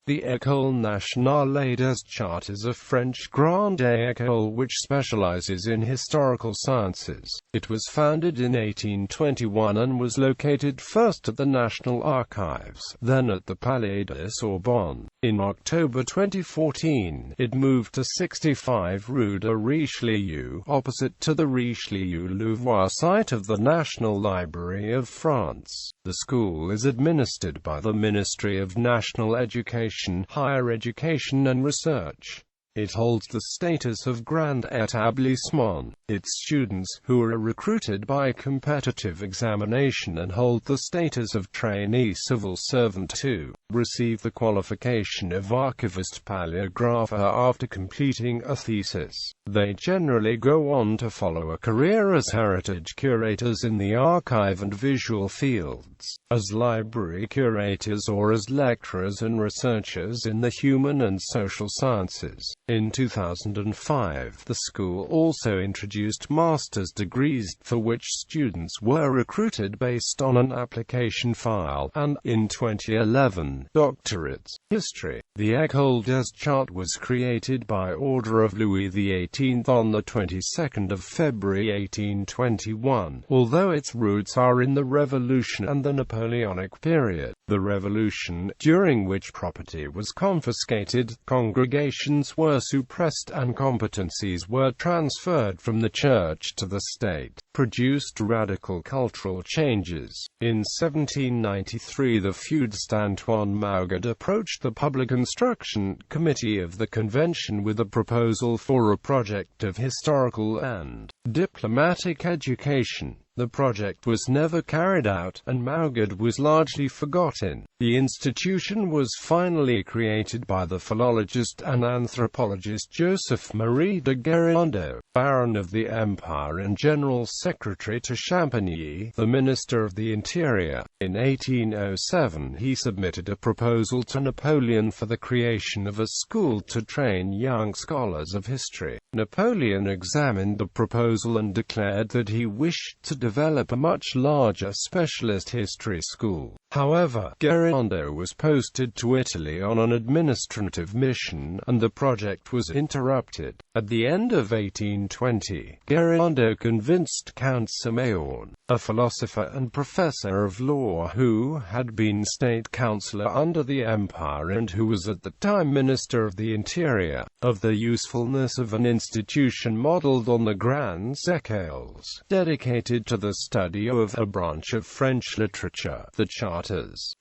The École Nationale des Chartes is a French grande école which specializes in historical sciences. It was founded in 1821 and was located first at the National Archives, then at the Palais de Sorbonne. In October 2014, it moved to 65 Rue de Richelieu, opposite to the Richelieu-Louvois Site of the National Library of France. The school is administered by the Ministry of National Education, Higher Education and Research. It holds the status of grande établissement. Its students, who are recruited by competitive examination and hold the status of trainee civil servant too, receive the qualification of archivist paleographer after completing a thesis. They generally go on to follow a career as heritage curators in the archive and visual fields, as library curators or as lecturers and researchers in the human and social sciences. In 2005, the school also introduced master's degrees, for which students were recruited based on an application file, and, in 2011, doctorates. History. The École des Chartes was created by order of Louis XVIII on the 22nd of February 1821, although its roots are in the Revolution and the Napoleonic period. The Revolution, during which property was confiscated, congregations were suppressed and competencies were transferred from the church to the state, produced radical cultural changes. In 1793 the feudist Antoine Maugued approached the Public Instruction Committee of the Convention with a proposal for a project of historical and diplomatic education. The project was never carried out, and Maugued was largely forgotten. The institution was finally created by the philologist and anthropologist Joseph-Marie de Guérande, Baron of the Empire and General Secretary to Champagny, the Minister of the Interior. In 1807 he submitted a proposal to Napoleon for the creation of a school to train young scholars of history. Napoleon examined the proposal and declared that he wished to develop a much larger specialist history school. However, Guérande was posted to Italy on an administrative mission, and the project was interrupted. At the end of 1820, Guérande convinced Count Siméon, a philosopher and professor of law who had been state councillor under the Empire and who was at the time Minister of the Interior, of the usefulness of an institution modelled on the grandes écoles, dedicated to the study of a branch of French literature, the Charters.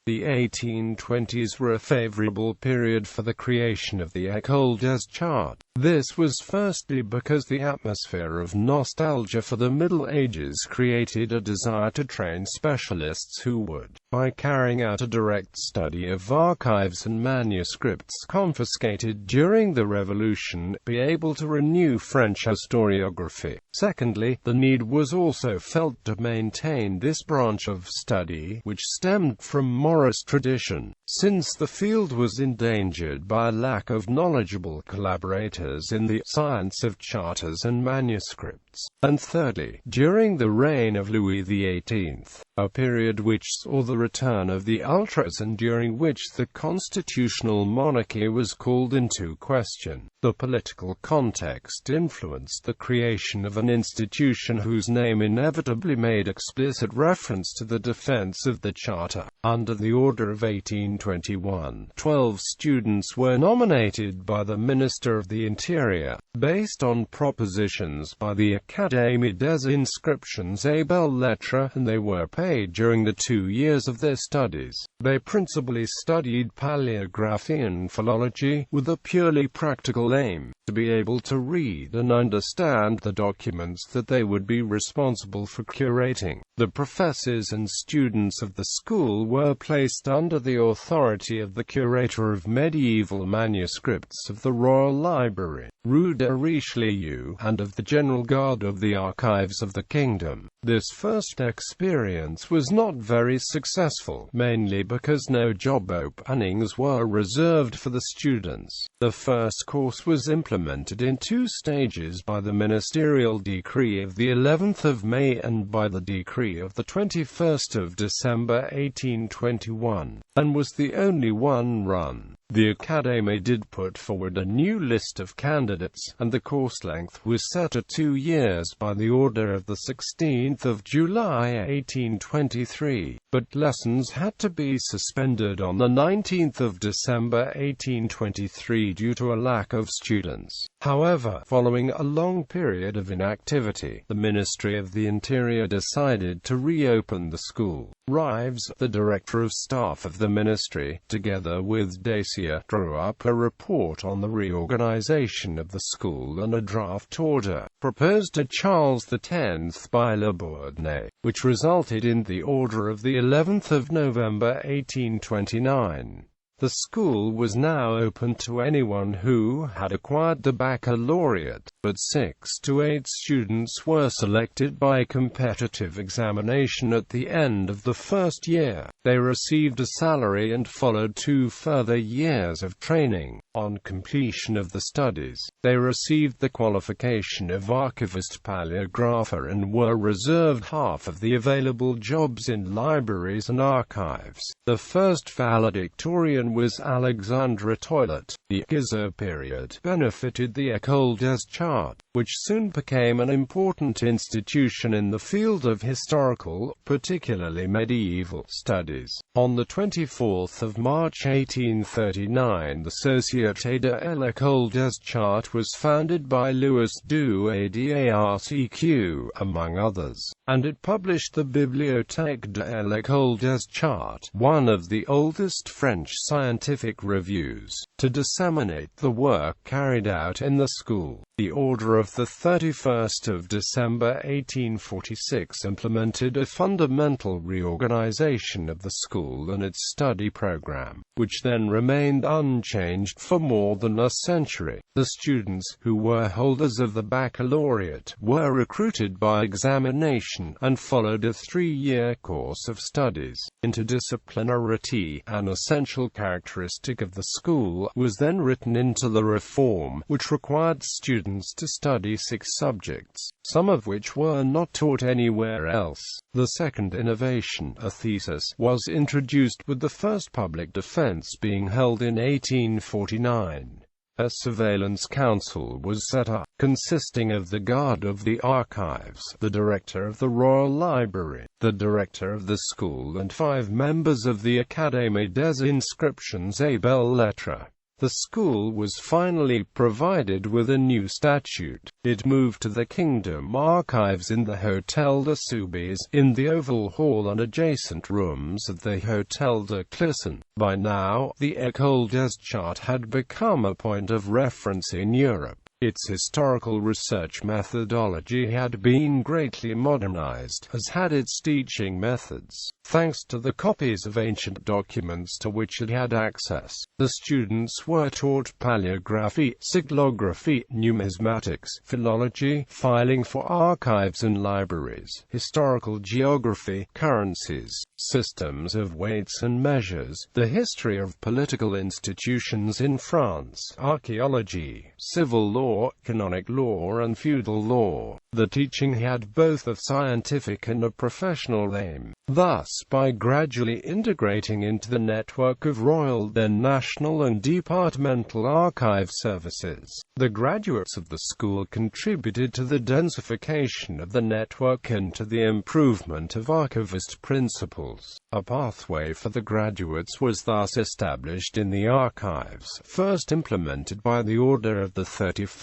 The 1820s were a favourable period for the creation of the École des Chartes. This was firstly because the atmosphere of nostalgia for the Middle Ages created a desire to train specialists who would, by carrying out a direct study of archives and manuscripts confiscated during the Revolution, be able to renew French historiography. Secondly, the need was also felt to maintain this branch of study, which stemmed from Morris tradition, since the field was endangered by a lack of knowledgeable collaborators in the science of charters and manuscripts. And thirdly, during the reign of Louis XVIII, a period which saw the return of the ultras and during which the constitutional monarchy was called into question, the political context influenced the creation of an institution whose name inevitably made explicit reference to the defense of the Charter. Under the Order of 1821, 12 students were nominated by the Minister of the Interior, based on propositions by the Académie des Inscriptions et Belles-Lettres, and they were paid during the 2 years of their studies. They principally studied paleography and philology, with a purely practical aim, to be able to read and understand the documents that they would be responsible for curating. The professors and students of the school were placed under the authority of the curator of medieval manuscripts of the Royal Library, Rue de Richelieu, and of the General Guard of the Archives of the Kingdom. This first experience was not very successful, mainly because no job openings were reserved for the students. The first course was implemented in 2 stages by the ministerial decree of the 11th of May and by the decree of the 21st of December 1821, and was the only one run The Académie did put forward a new list of candidates, and the course length was set at 2 years by the order of 16 July 1823, but lessons had to be suspended on 19 December 1823 due to a lack of students. However, following a long period of inactivity, the Ministry of the Interior decided to reopen the school. Rives, the Director of Staff of the Ministry, together with Dacier, drew up a report on the reorganization of the school and a draft order, proposed to Charles X by Le Bourdonnais, which resulted in the order of the 11th of November 1829. The school was now open to anyone who had acquired the baccalaureate, but 6 to 8 students were selected by competitive examination at the end of the first year. They received a salary and followed 2 further years of training. On completion of the studies, they received the qualification of archivist paleographer and were reserved half of the available jobs in libraries and archives. The first valedictorian was Alexandre Toilet. The Guizot period benefited the École des Chartes, which soon became an important institution in the field of historical, particularly medieval, studies. On 24 March 1839, the Société de l'École des Chartes was founded by Louis Douay d'Arceq, among others, and it published the Bibliothèque de l'École des Chartes, one of the oldest French scientific reviews, to disseminate the work carried out in the school. The order of 31 December 1846 implemented a fundamental reorganization of the school and its study program, which then remained unchanged for more than a century. The students, who were holders of the baccalaureate, were recruited by examination, and followed a 3-year course of studies. Interdisciplinarity, an essential characteristic of the school, was then written into the reform, which required students to study 6 subjects, some of which were not taught anywhere else. The second innovation, a thesis, was introduced, with the first public defense being held in 1849. A surveillance council was set up, consisting of the guard of the archives, the director of the Royal Library, the director of the school, and 5 members of the Académie des Inscriptions et Belles-Lettres. The school was finally provided with a new statute. It moved to the Kingdom Archives in the Hôtel de Soubise, in the Oval Hall and adjacent rooms at the Hôtel de Clisson. By now, the École des Chartes had become a point of reference in Europe. Its historical research methodology had been greatly modernized, as had its teaching methods. Thanks to the copies of ancient documents to which it had access, the students were taught paleography, siglography, numismatics, philology, filing for archives and libraries, historical geography, currencies, systems of weights and measures, the history of political institutions in France, archaeology, civil law, canonic law and feudal law. The teaching had both a scientific and a professional aim. Thus, by gradually integrating into the network of royal, then national and departmental archive services, the graduates of the school contributed to the densification of the network and to the improvement of archivist principles. A pathway for the graduates was thus established in the archives, first implemented by the order of 31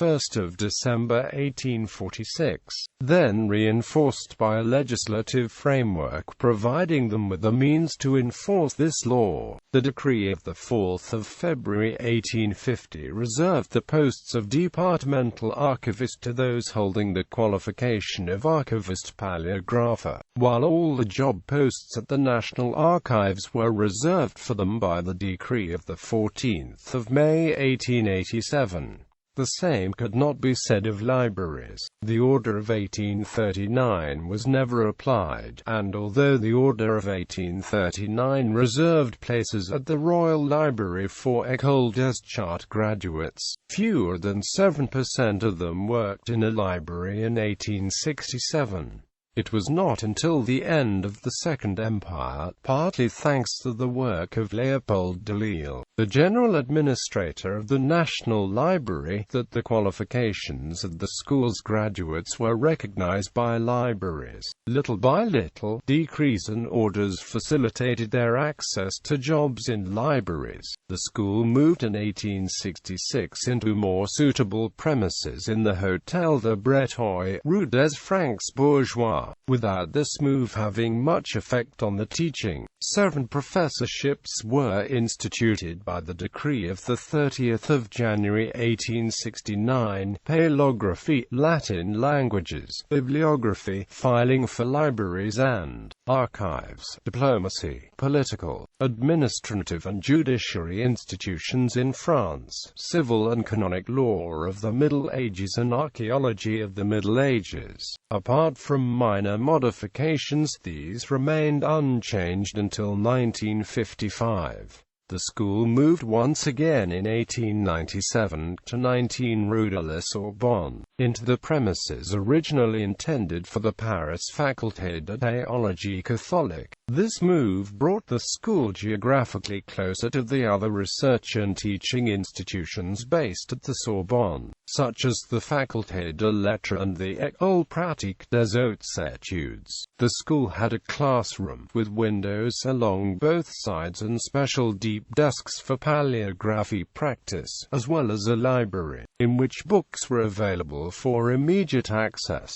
December 1846, then reinforced by a legislative framework providing them with the means to enforce this law. The decree of 4 February 1850 reserved the posts of departmental archivist to those holding the qualification of archivist paleographer, while all the job posts at the National Archives were reserved for them by the decree of 14 May 1887. The same could not be said of libraries. The Order of 1839 was never applied, and although the Order of 1839 reserved places at the Royal Library for École des Chartes graduates, fewer than 7% of them worked in a library in 1867. It was not until the end of the Second Empire, partly thanks to the work of Léopold de Lille, the general administrator of the National Library, that the qualifications of the school's graduates were recognized by libraries. Little by little, decrees and orders facilitated their access to jobs in libraries. The school moved in 1866 into more suitable premises in the Hôtel de Breteuil, Rue des Francs Bourgeois, without this move having much effect on the teaching. 7 professorships were instituted by the decree of 30 January 1869, paleography, Latin languages, bibliography, filing for libraries and archives, diplomacy, political, administrative and judiciary institutions in France, civil and canonic law of the Middle Ages and archaeology of the Middle Ages. Apart from minor modifications, these remained unchanged until 1955. The school moved once again in 1897 to 19 Rue de la Sorbonne, into the premises originally intended for the Paris Faculté de Théologie Catholique. This move brought the school geographically closer to the other research and teaching institutions based at the Sorbonne, such as the Faculté de Lettres and the École Pratique des Hautes Études. The school had a classroom with windows along both sides and special deep desks for paleography practice, as well as a library, in which books were available for immediate access.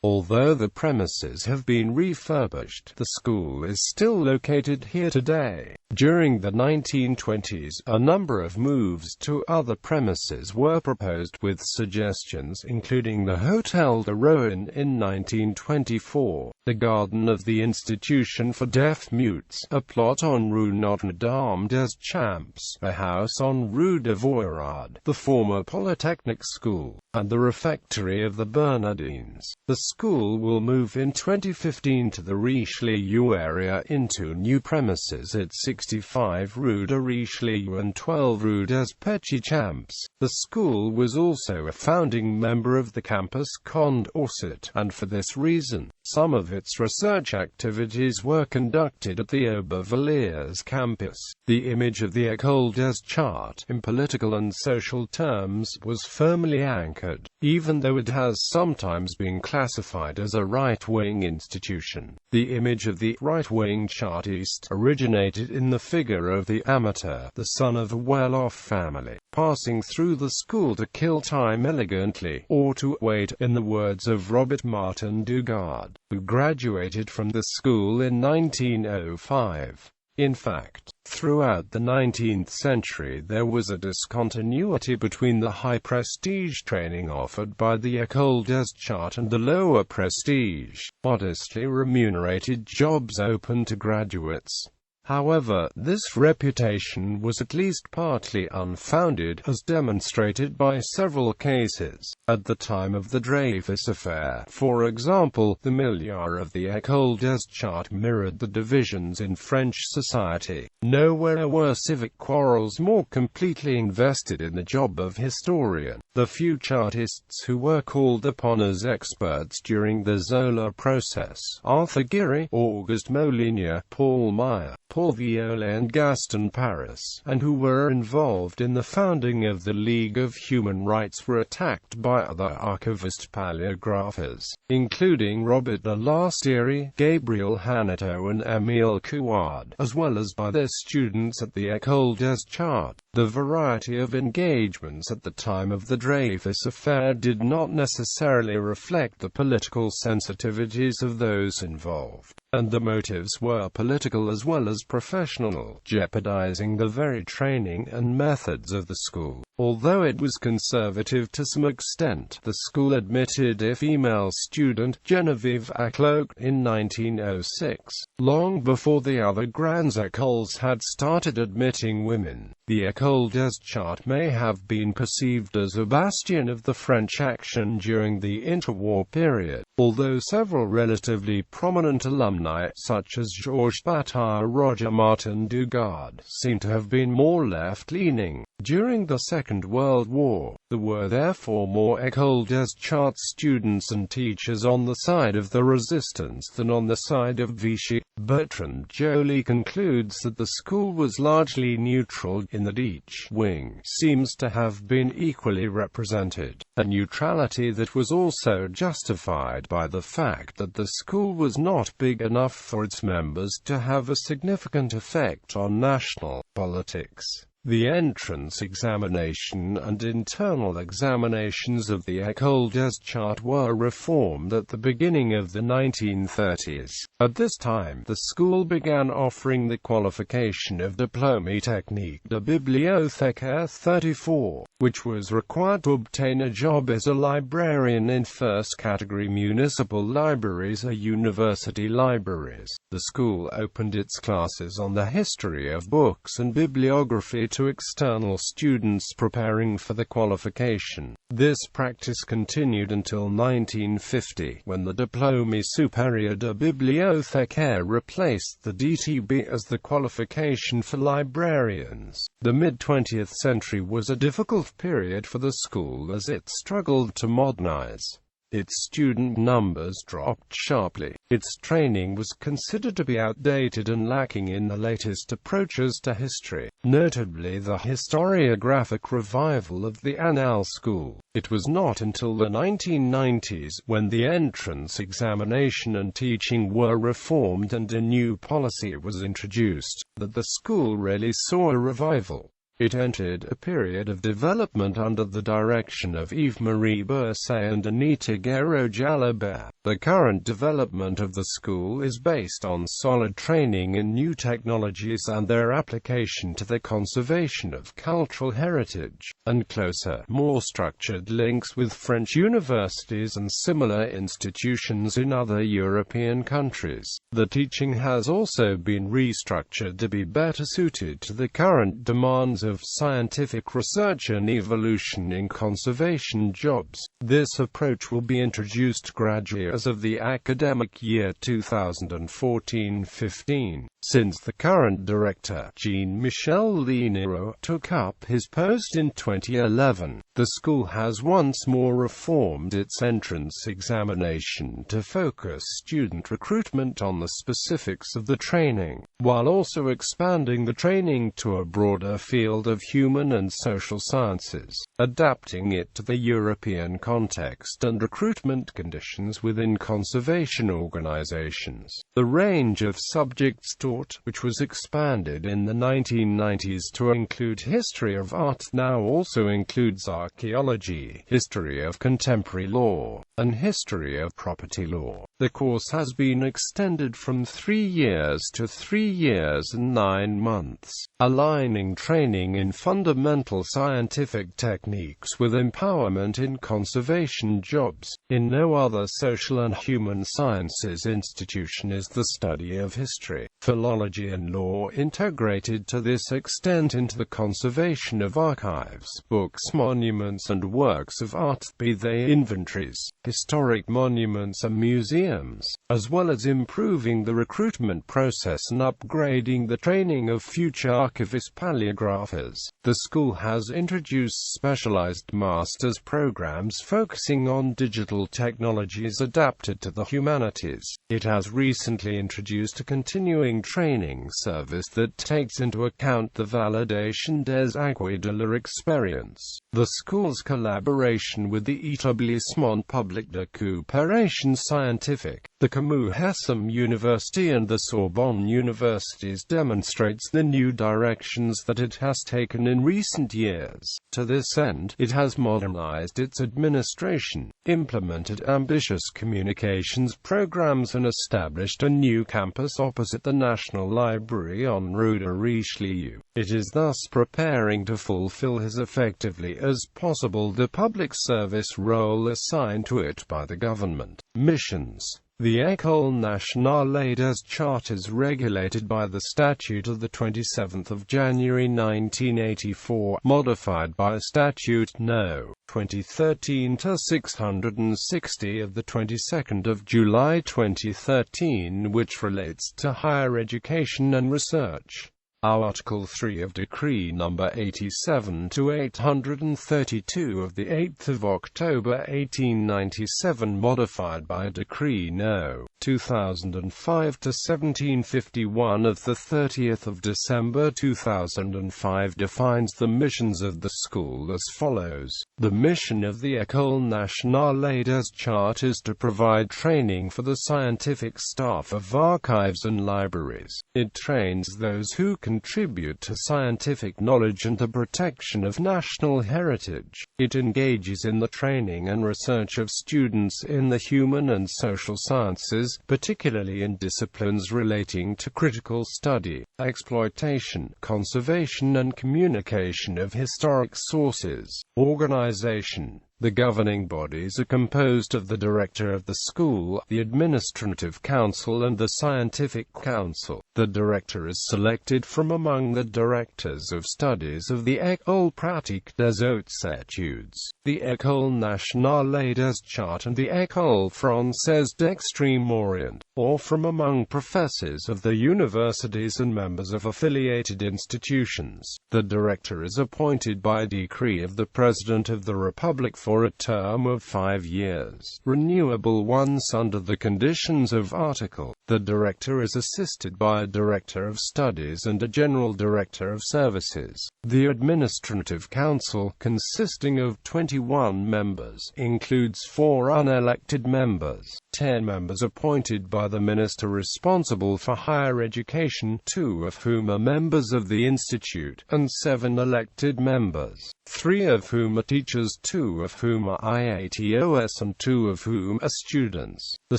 Although the premises have been refurbished, the school is still located here today. During the 1920s, a number of moves to other premises were proposed with suggestions including the Hôtel de Rouen in 1924, the garden of the Institution for Deaf-Mutes, a plot on Rue Notre-Dame-des-Champs, a house on Rue de Voirade, the former Polytechnic School, and the refectory of the Bernardines. The school will move in 2015 to the Richelieu area into new premises at 65 Rue de Richelieu and 12 Rue des Petits Champs. The school was also a founding member of the campus Condorcet, and for this reason, some of its research activities were conducted at the Aubervilliers campus. The image of the École des Chartes, in political and social terms, was firmly anchored, even though it has sometimes been classified as a right-wing institution. The image of the right-wing Chartiste originated in the figure of the amateur, the son of a well-off family, passing through the school to kill time elegantly, or to wait, in the words of Robert Martin Dugard, who graduated from the school in 1905. In fact, throughout the 19th century there was a discontinuity between the high-prestige training offered by the École des Chartes and the lower prestige, modestly remunerated jobs open to graduates. However, this reputation was at least partly unfounded, as demonstrated by several cases. At the time of the Dreyfus affair, for example, the milieu of the École des Chartes mirrored the divisions in French society. Nowhere were civic quarrels more completely invested in the job of historian. The few Chartists who were called upon as experts during the Zola process, Arthur Giry, Auguste Molinier, Paul Meyer, Paul Violet and Gaston Paris, and who were involved in the founding of the League of Human Rights, were attacked by other archivist paleographers, including Robert de Lasteyrie, Gabriel Hanotto and Émile Couard, as well as by their students at the École des Chartes. The variety of engagements at the time of the Dreyfus affair did not necessarily reflect the political sensitivities of those involved, and the motives were political as well as professional, jeopardizing the very training and methods of the school. Although it was conservative to some extent, the school admitted a female student, Geneviève Acloque, in 1906, long before the other grandes écoles had started admitting women. The École des Chartes may have been perceived as a bastion of the French action during the interwar period, although several relatively prominent alumni, such as Georges Bataille or Roger Martin Dugard, seem to have been more left-leaning. During the Second World War, there were therefore more École des Chartes students and teachers on the side of the resistance than on the side of Vichy. Bertrand Joly concludes that the school was largely neutral, in that each wing seems to have been equally represented, a neutrality that was also justified by the fact that the school was not big enough for its members to have a significant effect on national politics. The entrance examination and internal examinations of the École des Chartes were reformed at the beginning of the 1930s. At this time, the school began offering the qualification of Diplôme technique de bibliothécaire 34, which was required to obtain a job as a librarian in first-category municipal libraries or university libraries. The school opened its classes on the history of books and bibliography to external students preparing for the qualification. This practice continued until 1950, when the Diplôme supérieur de bibliothécaire replaced the DTB as the qualification for librarians. The mid-20th century was a difficult period for the school as it struggled to modernize. Its student numbers dropped sharply. Its training was considered to be outdated and lacking in the latest approaches to history, notably the historiographic revival of the Annales school. It was not until the 1990s, when the entrance examination and teaching were reformed and a new policy was introduced, that the school really saw a revival. It entered a period of development under the direction of Yves-Marie Bourset and Anita Guéraud-Jalabert. The current development of the school is based on solid training in new technologies and their application to the conservation of cultural heritage, and closer, more structured links with French universities and similar institutions in other European countries. The teaching has also been restructured to be better suited to the current demands of scientific research and evolution in conservation jobs. This approach will be introduced gradually as of the academic year 2014-15. Since the current director, Jean-Michel Lénéreux, took up his post in 2011, the school has once more reformed its entrance examination to focus student recruitment on the specifics of the training, while also expanding the training to a broader field of human and social sciences, adapting it to the European context and recruitment conditions within conservation organizations. The range of subjects taught, which was expanded in the 1990s to include history of art, now also includes archaeology, history of contemporary law, and history of property law. The course has been extended from 3 years to 3 years and 9 months, aligning training in fundamental scientific techniques with empowerment in conservation jobs. In no other social and human sciences institution is the study of history, philology and law integrated to this extent into the conservation of archives, books, monuments and works of art, be they inventories, historic monuments and museums, as well as improving the recruitment process and upgrading the training of future archivists paleographers. The school has introduced specialized master's programs focusing on digital technologies adapted to the humanities. It has recently introduced a continuing training service that takes into account the validation des acquis de leur expérience. The school's collaboration with the Établissement Public de Coopération Scientifique, the Camus-Hessam University and the Sorbonne universities demonstrates the new directions that it has taken in recent years. To this end, it has modernized its administration, implemented ambitious communications programs and established a new campus opposite the National Library on Rue de Richelieu. It is thus preparing to fulfill as effectively as possible the public service role assigned to it by the government. Missions. The École Nationale des Chartes is regulated by the Statute of the 27th of January 1984, modified by Statute No. 2013-660 of the 22nd of July 2013, which relates to higher education and research. Article 3 of Decree No. 87/832 of 8 October 1897, modified by Decree No. 2005/1751 of 30 December 2005, defines the missions of the school as follows. The mission of the École Nationale des Chartes is to provide training for the scientific staff of archives and libraries. It trains those who contribute to scientific knowledge and the protection of national heritage. It engages in the training and research of students in the human and social sciences, particularly in disciplines relating to critical study, exploitation, conservation and communication of historic sources. Organization. The governing bodies are composed of the director of the school, the administrative council and the scientific council. The director is selected from among the directors of studies of the École pratique des hautes études, the École Nationale des Chartes and the École Française d'Extrême Orient, or from among professors of the universities and members of affiliated institutions. The director is appointed by decree of the President of the Republic for a term of 5 years, renewable once under the conditions of Article. The director is assisted by a director of studies and a general director of services. The administrative council, consisting of 21 members, includes 4 unelected members, 10 members appointed by the minister responsible for higher education, 2 of whom are members of the institute, and 7 elected members, 3 of whom are teachers, 2 of whom are IATOS and 2 of whom are students. The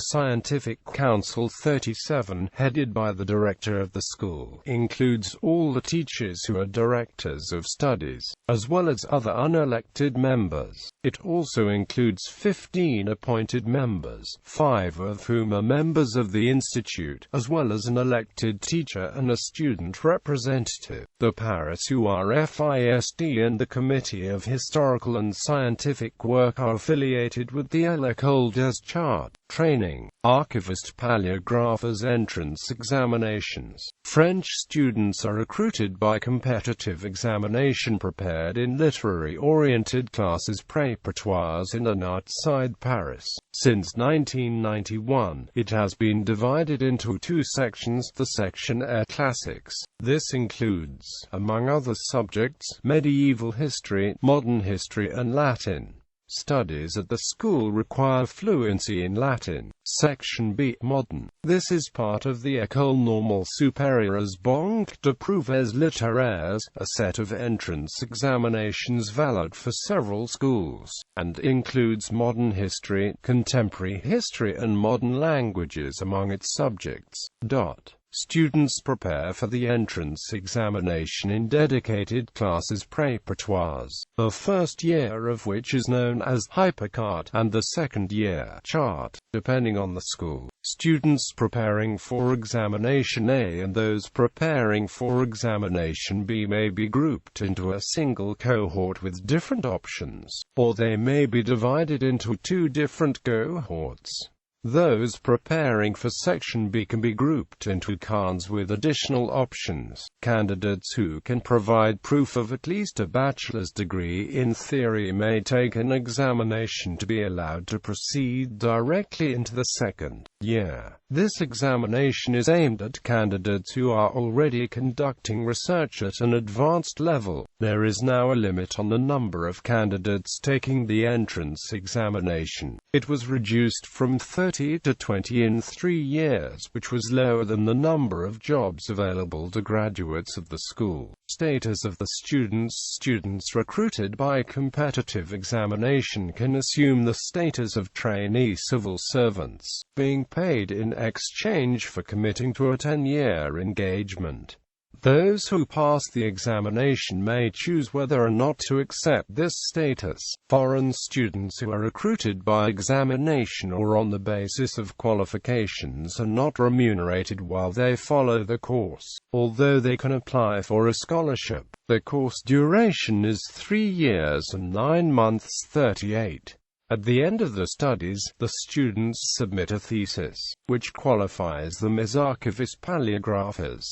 Scientific Council 37, headed by the director of the school, includes all the teachers who are directors of studies, as well as other unelected members. It also includes 15 appointed members, 5 of whom are members of the institute, as well as an elected teacher and a student representative. The Paris URFISD and the Committee of Historical and Scientific Work are affiliated with the École des Chartes. Training. Archivist paleographers entrance examinations. French students are recruited by competitive examination prepared in literary-oriented classes préparatoires in and outside Paris. Since 1991, it has been divided into 2 sections, the section Air Classics. This includes, among other subjects, medieval history, modern history and Latin. Studies at the school require fluency in Latin. Section B, Modern. This is part of the École Normale Supérieure Banque de Preuves Littéraires, a set of entrance examinations valid for several schools, and includes modern history, contemporary history and modern languages among its subjects. Students prepare for the entrance examination in dedicated classes préparatoires, the first year of which is known as Hypercart and the second year Chart, depending on the school. Students preparing for examination A and those preparing for examination B may be grouped into a single cohort with different options, or they may be divided into 2 different cohorts. Those preparing for Section B can be grouped into cons with additional options. Candidates who can provide proof of at least a bachelor's degree in theory may take an examination to be allowed to proceed directly into the second year. This examination is aimed at candidates who are already conducting research at an advanced level. There is now a limit on the number of candidates taking the entrance examination. It was reduced from 30 to 20 in 3 years, which was lower than the number of jobs available to graduates of the school. Status of the students. Students recruited by competitive examination can assume the status of trainee civil servants, being paid in exchange for committing to a 10-year engagement. Those who pass the examination may choose whether or not to accept this status. Foreign students who are recruited by examination or on the basis of qualifications are not remunerated while they follow the course, although they can apply for a scholarship. The course duration is 3 years and 9 months 38. At the end of the studies, the students submit a thesis, which qualifies them as archivist paleographers.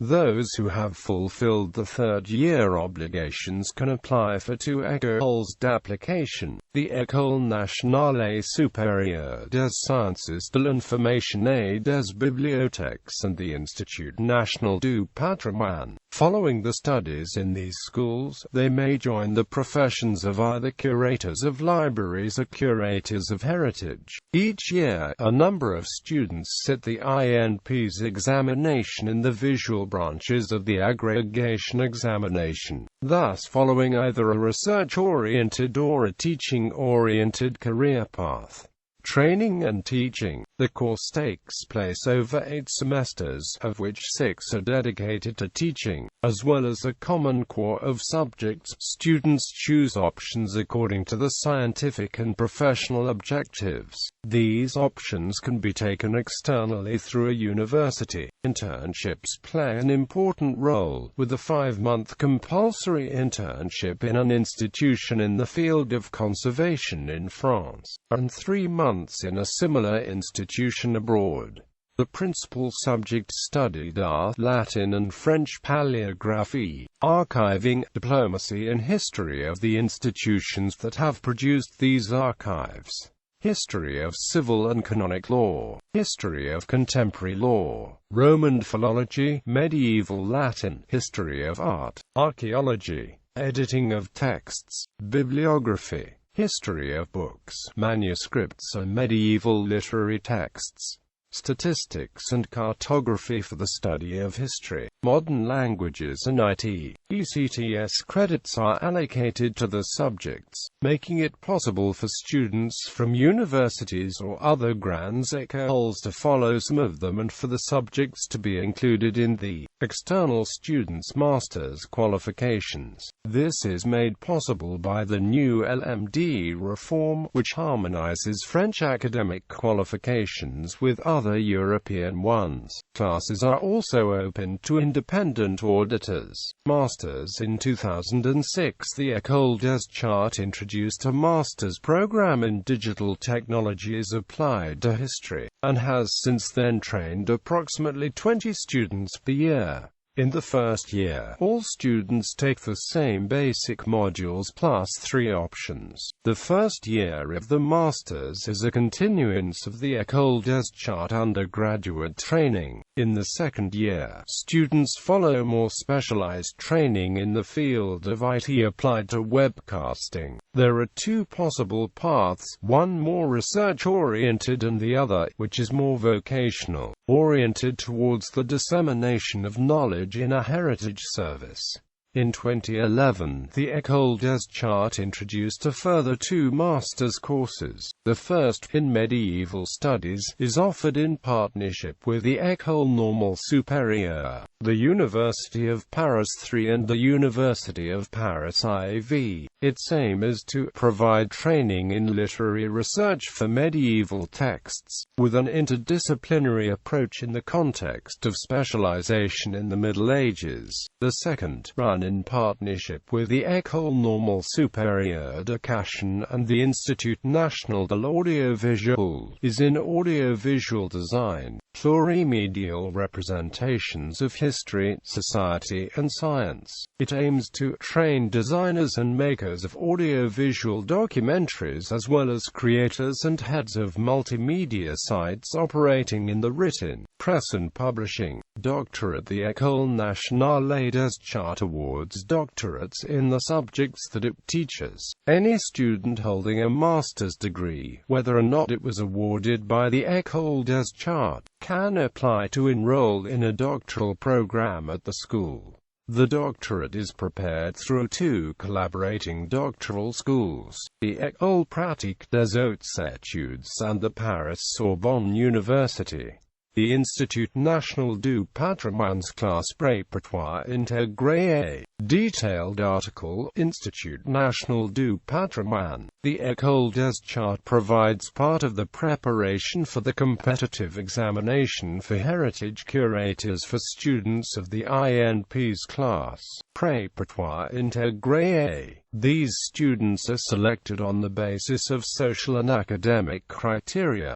Those who have fulfilled the third-year obligations can apply for two écoles d'application, the École Nationale Supérieure des Sciences de l'Information et des Bibliothèques and the Institut National du Patrimoine. Following the studies in these schools, they may join the professions of either curators of libraries or curators of heritage. Each year, a number of students sit the INP's examination in the visual branches of the aggregation examination, thus following either a research-oriented or a teaching-oriented career path. Training and teaching. The course takes place over 8 semesters, of which 6 are dedicated to teaching, as well as a common core of subjects. Students choose options according to the scientific and professional objectives. These options can be taken externally through a university. Internships play an important role, with a 5-month compulsory internship in an institution in the field of conservation in France, and 3 months in a similar institution abroad. The principal subjects studied are Latin and French, paleographie, archiving, diplomacy and history of the institutions that have produced these archives, history of civil and canonic law, history of contemporary law, Roman philology, medieval Latin, history of art, archaeology, editing of texts, bibliography, history of books, manuscripts and medieval literary texts, statistics and cartography for the study of history, modern languages and IT. ECTS credits are allocated to the subjects, making it possible for students from universities or other grandes écoles to follow some of them and for the subjects to be included in the external students' master's qualifications. This is made possible by the new LMD reform, which harmonizes French academic qualifications with other European ones. Classes are also open to independent auditors. Masters. In 2006, the École des Chartes introduced a master's program in digital technologies applied to history, and has since then trained approximately 20 students per year. In the first year, all students take the same basic modules plus 3 options. The first year of the Masters is a continuance of the École des Chartes undergraduate training. In the second year, students follow more specialized training in the field of IT applied to webcasting. There are 2 possible paths, one more research-oriented and the other, which is more vocational, oriented towards the dissemination of knowledge in a heritage service. In 2011, the École des Chartes introduced a further 2 master's courses. The first, in medieval studies, is offered in partnership with the École Normale Supérieure, the University of Paris III and the University of Paris IV. Its aim is to provide training in literary research for medieval texts, with an interdisciplinary approach in the context of specialization in the Middle Ages. The second, run in partnership with the École Normale Supérieure d'Éducation and the Institut National de l'Audiovisuel, is in audiovisual design, plurimedia representations of history, society and science. It aims to train designers and makers of audiovisual documentaries as well as creators and heads of multimedia sites operating in the written, press and publishing. Doctorate. The École Nationale des Chartes awards doctorates in the subjects that it teaches. Any student holding a master's degree, whether or not it was awarded by the École des Chartes, can apply to enroll in a doctoral program at the school. The doctorate is prepared through 2 collaborating doctoral schools, the École Pratique des Hautes Études and the Paris Sorbonne University. The Institut National du Patrimoine's class préparatoire intégré. Detailed article, Institut National du Patrimoine. The École des Chartes provides part of the preparation for the competitive examination for heritage curators for students of the INP's class préparatoire intégré. These students are selected on the basis of social and academic criteria.